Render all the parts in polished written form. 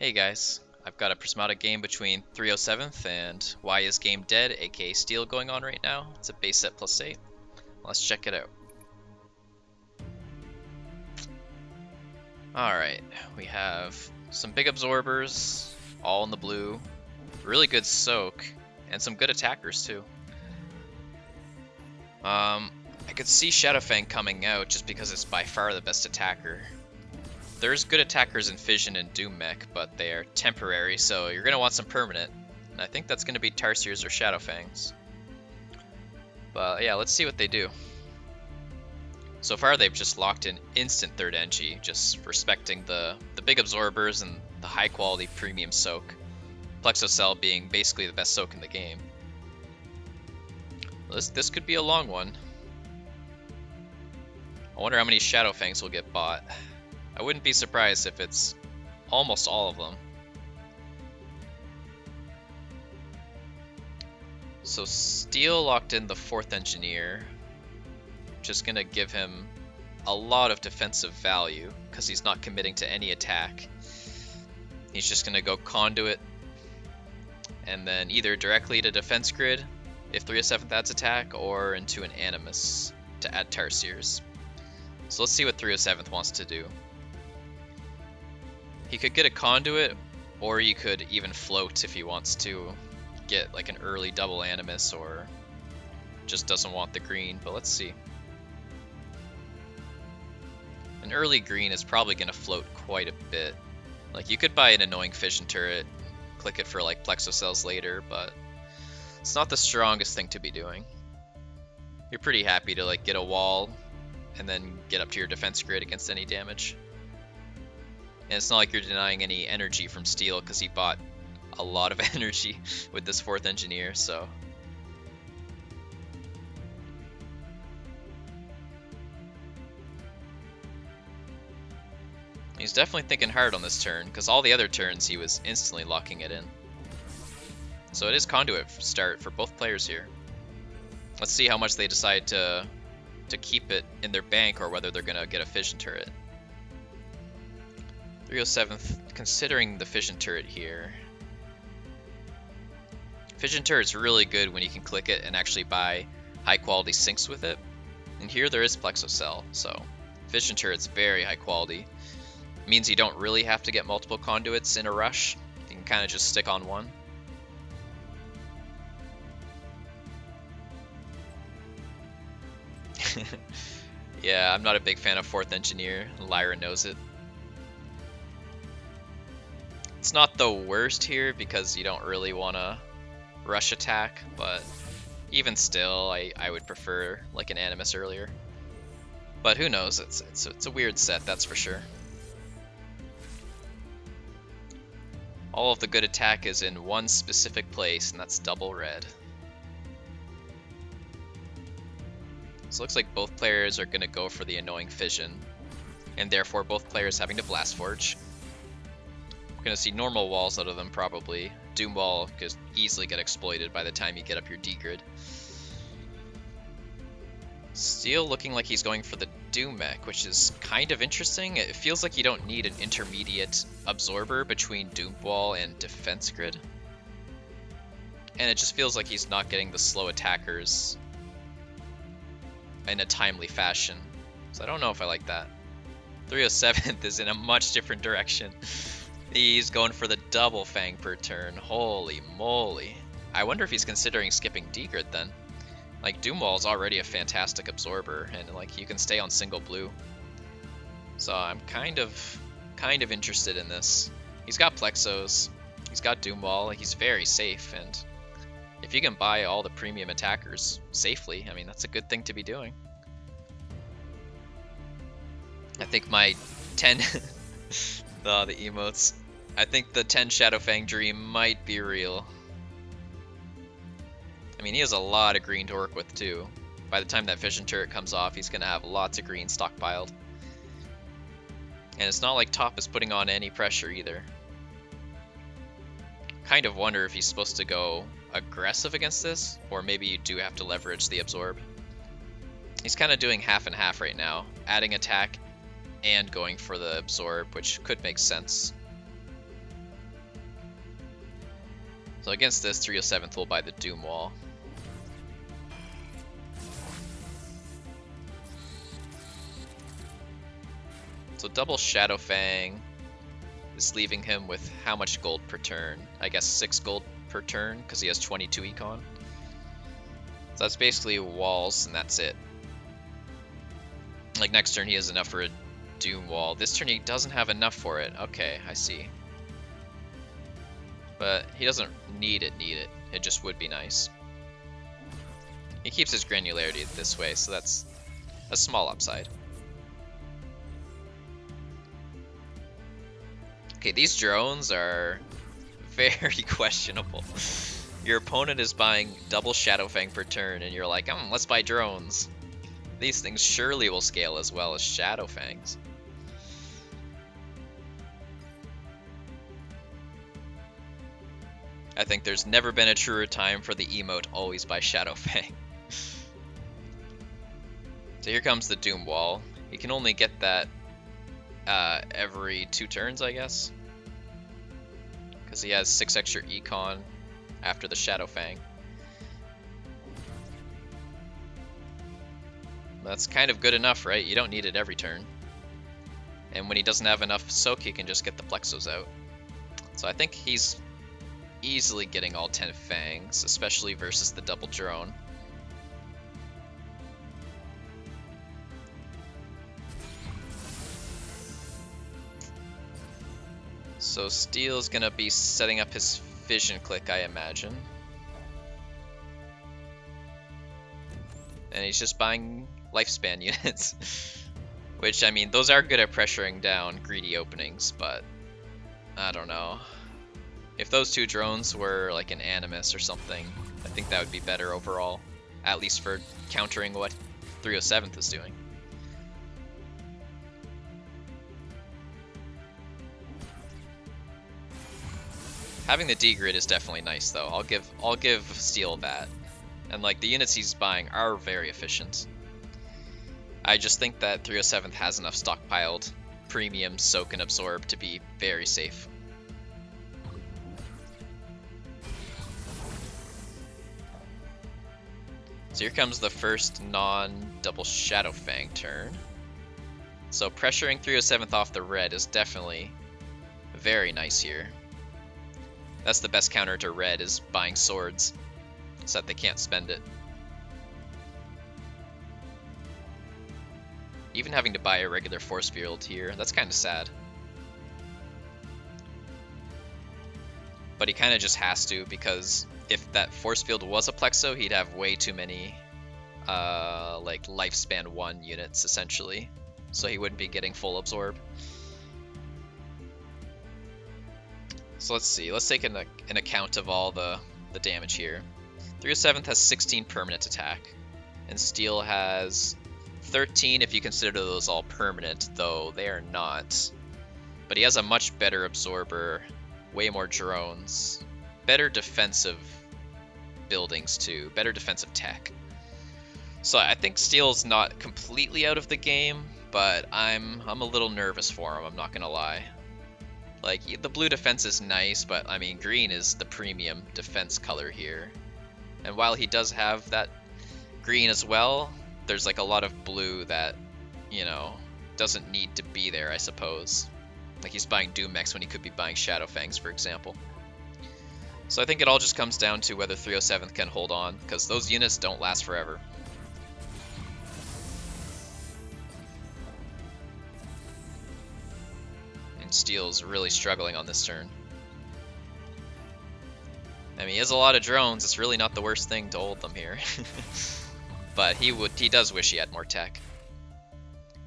Hey guys, I've got a Prismata game between 307th and YizGaemDed, aka Steel, going on right now. It's a base set +8. Let's check it out. Alright, we have some big absorbers, all in the blue, really good soak, and some good attackers too. I could see Shadowfang coming out just because it's by far the best attacker. There's good attackers in Fission and Doom Mech, but they are temporary, so you're going to want some permanent. And I think that's going to be Tarsiers or Shadowfangs. But yeah, let's see what they do. So far they've just locked in instant 3rd Engie, just respecting the big absorbers and the high quality premium soak. Plexocell being basically the best soak in the game. This could be a long one. I wonder how many Shadowfangs will get bought. I wouldn't be surprised if it's almost all of them. So Steel locked in the 4th Engineer, just gonna give him a lot of defensive value because he's not committing to any attack. He's just gonna go Conduit and then either directly to defense grid if 307th adds attack, or into an Animus to add Tarsiers. So let's see what 307th wants to do. He could get a Conduit, or he could even float if he wants to get like an early double Animus, or just doesn't want the green, but let's see. An early green is probably going to float quite a bit. Like, you could buy an annoying Fission turret, click it for like Plexocells later, but it's not the strongest thing to be doing. You're pretty happy to like get a wall and then get up to your defense grid against any damage. And it's not like you're denying any energy from Steel because he bought a lot of energy with this 4th Engineer, so. He's definitely thinking hard on this turn, because all the other turns he was instantly locking it in. So it is Conduit start for both players here. Let's see how much they decide to keep it in their bank, or whether they're going to get a Fission turret. 307th, considering the Fission turret here. Fission turret's really good when you can click it and actually buy high quality syncs with it. And here there is Plexocell, so Fission turret's very high quality. It means you don't really have to get multiple Conduits in a rush. You can kind of just stick on one. Yeah, I'm not a big fan of 4th Engineer. Lyra knows it. It's not the worst here because you don't really want to rush attack, but even still, I would prefer like an Animus earlier. But who knows? It's a weird set, that's for sure. All of the good attack is in one specific place, and that's double red. So it looks like both players are going to go for the annoying Fission, and therefore both players having to Blast Forge. We're going to see normal walls out of them probably. Doom Wall could easily get exploited by the time you get up your D grid. Steel looking like he's going for the Doom Mech, which is kind of interesting. It feels like you don't need an intermediate absorber between Doom Wall and defense grid. And it just feels like he's not getting the slow attackers in a timely fashion. So I don't know if I like that. 307th is in a much different direction. He's going for the double Fang per turn. Holy moly. I wonder if he's considering skipping D-Grid then. Like, Doomwall is already a fantastic absorber, and like you can stay on single blue. So I'm kind of interested in this. He's got Plexos, he's got Doomwall, he's very safe, and if you can buy all the premium attackers safely, I mean, that's a good thing to be doing. I think my 10... the emotes. I think the 10 Shadowfang dream might be real. I mean, he has a lot of green to work with too. By the time that Fission turret comes off, he's going to have lots of green stockpiled. And it's not like top is putting on any pressure either. Kind of wonder if he's supposed to go aggressive against this, or maybe you do have to leverage the absorb. He's kind of doing half and half right now, adding attack and going for the absorb, which could make sense. So against this, 307th will buy the Doom Wall. So double Shadow Fang is leaving him with how much gold per turn? I guess 6 gold per turn, because he has 22 econ. So that's basically walls, and that's it. Like next turn he has enough for a Doom Wall. This turn he doesn't have enough for it. Okay, I see. But he doesn't need it. It just would be nice. He keeps his granularity this way, so that's a small upside. Okay, these drones are very questionable. Your opponent is buying double Shadow Fang per turn, and you're like, let's buy drones. These things surely will scale as well as Shadow Fangs. I think there's never been a truer time for the emote always buy Shadow Fang. So here comes the Doom Wall. You can only get that every 2 turns, I guess. Because he has 6 extra econ after the Shadow Fang. That's kind of good enough, right? You don't need it every turn. And when he doesn't have enough soak, he can just get the Plexos out. So I think he's easily getting all 10 Fangs, especially versus the double drone. So Steel's gonna be setting up his Fission Click, I imagine. And he's just buying lifespan units. Which, I mean, those are good at pressuring down greedy openings, but I don't know. If those 2 drones were like an Animus or something, I think that would be better overall. At least for countering what 307th is doing. Having the D-grid is definitely nice though. I'll give Steel that. And like the units he's buying are very efficient. I just think that 307th has enough stockpiled premium soak and absorb to be very safe. So here comes the first non-double Shadow Fang turn. So pressuring 307th off the red is definitely very nice here. That's the best counter to red, is buying swords so that they can't spend it. Even having to buy a regular force field here, that's kind of sad. But he kind of just has to, because if that force field was a Plexo, he'd have way too many like lifespan 1 units essentially. So he wouldn't be getting full absorb. So let's see, let's take an account of all the damage here. 307th has 16 permanent attack, and Steel has 13 if you consider those all permanent, though they are not. But he has a much better absorber, way more drones, better defensive buildings too, better defensive tech. So I think Steel's not completely out of the game, but I'm a little nervous for him, I'm not gonna lie. Like, the blue defense is nice, but I mean, green is the premium defense color here. And while he does have that green as well, there's like a lot of blue that, you know, doesn't need to be there, I suppose. Like he's buying Doom Mechs when he could be buying Shadow Fangs, for example. So I think it all just comes down to whether 307th can hold on, because those units don't last forever. Steel's really struggling on this turn. I mean, he has a lot of drones. It's really not the worst thing to hold them here. But he does wish he had more tech.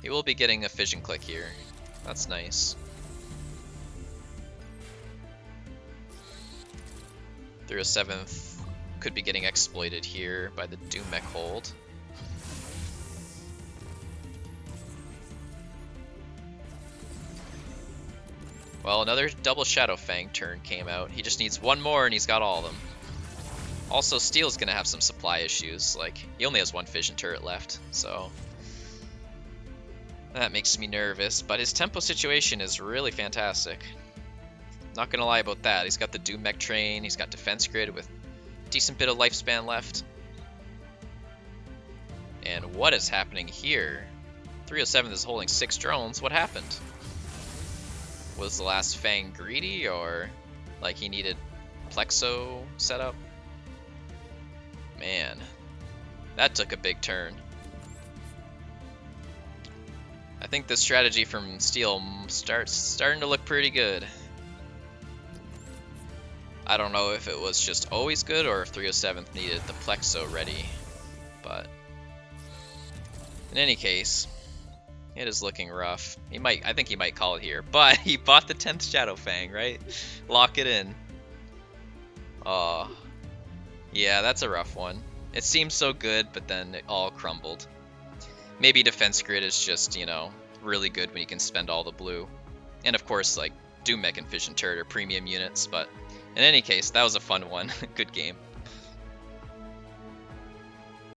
He will be getting a Fission Click here. That's nice. 307th could be getting exploited here by the Doom Mech hold. Well, another double Shadow Fang turn came out. He just needs 1 more and he's got all of them. Also, Steel's gonna have some supply issues. Like, he only has 1 fission turret left, so that makes me nervous. But his tempo situation is really fantastic. Not gonna lie about that. He's got the Doom Mech train, he's got Defense Grid with a decent bit of lifespan left. And what is happening here? 307 is holding 6 drones. What happened? Was the last Fang greedy, or like he needed Plexo setup? Man, that took a big turn. I think the strategy from Steel starting to look pretty good. I don't know if it was just always good or if 307th needed the Plexo ready, but in any case, it is looking rough. I think he might call it here, but he bought the 10th Shadow Fang, right? Lock it in. Oh, yeah, that's a rough one. It seemed so good, but then it all crumbled. Maybe Defense Grid is just, you know, really good when you can spend all the blue. And of course, like, Doom Mech and Fission Turret are premium units, but in any case, that was a fun one. Good game.